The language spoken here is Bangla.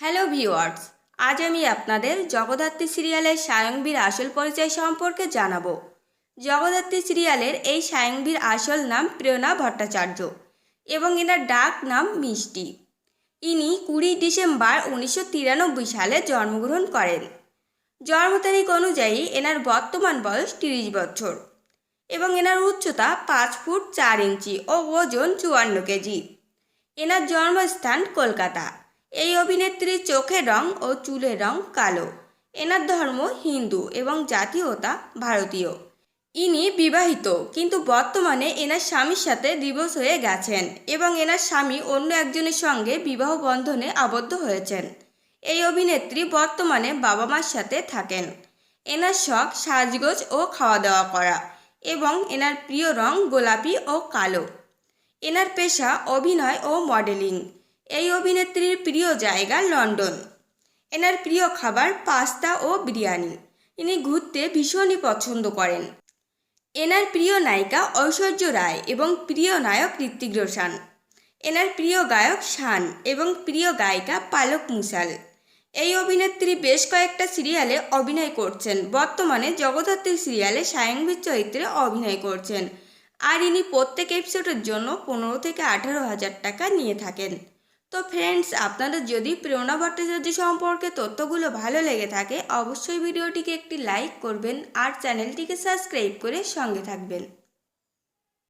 হ্যালো ভিউয়ার্স, আজ আমি আপনাদের জগদ্ধাত্রী সিরিয়ালের সায়ংবীর আসল পরিচয় সম্পর্কে জানাবো। জগদ্ধাত্রী সিরিয়ালের এই সায়ংবীর আসল নাম প্রেরণা ভট্টাচার্য এবং এনার ডাক নাম মিষ্টি। ইনি 20 ডিসেম্বর 1993 সালে জন্মগ্রহণ করেন। জন্ম তারিখ অনুযায়ী এনার বর্তমান বয়স 30 বছর এবং এনার উচ্চতা 5 ফুট 4 ইঞ্চি ও ওজন 54 কেজি। এনার জন্মস্থান কলকাতা। এই অভিনেত্রীর চোখের রং ও চুলের রং কালো। এনার ধর্ম হিন্দু এবং জাতীয়তা ভারতীয়। ইনি বিবাহিত, কিন্তু বর্তমানে এনার স্বামীর সাথে ডিভোর্স হয়ে গেছেন এবং এনার স্বামী অন্য একজনের সঙ্গে বিবাহ বন্ধনে আবদ্ধ হয়েছেন। এই অভিনেত্রী বর্তমানে বাবা মার সাথে থাকেন। এনার শখ সাজগোজ ও খাওয়া দাওয়া করা এবং এনার প্রিয় রং গোলাপি ও কালো। এনার পেশা অভিনয় ও মডেলিং। এই অভিনেত্রীর প্রিয় জায়গা লন্ডন। এনার প্রিয় খাবার পাস্তা ও বিরিয়ানি। ইনি ঘুরতে ভীষণই পছন্দ করেন। এনার প্রিয় নায়িকা ঐশ্বর্য রায় এবং প্রিয় নায়ক ঋত্বিক রোশন। এনার প্রিয় গায়ক শান এবং প্রিয় গায়িকা পালক মুসাল। এই অভিনেত্রী বেশ কয়েকটা সিরিয়ালে অভিনয় করছেন। বর্তমানে জগদ্ধাত্রী সিরিয়ালে সায়ংবীর চরিত্রে অভিনয় করছেন। আর ইনি প্রত্যেক এপিসোডের জন্য 15 থেকে 18,000 টাকা নিয়ে থাকেন। তো ফ্রেন্ডস, আপনাদের যদি প্রেরণা ভট্টাচার্য সম্পর্কে তথ্যগুলো ভালো লেগে থাকে অবশ্যই ভিডিওটিকে একটি লাইক করবেন আর চ্যানেলটিকে সাবস্ক্রাইব করে সঙ্গে থাকবেন।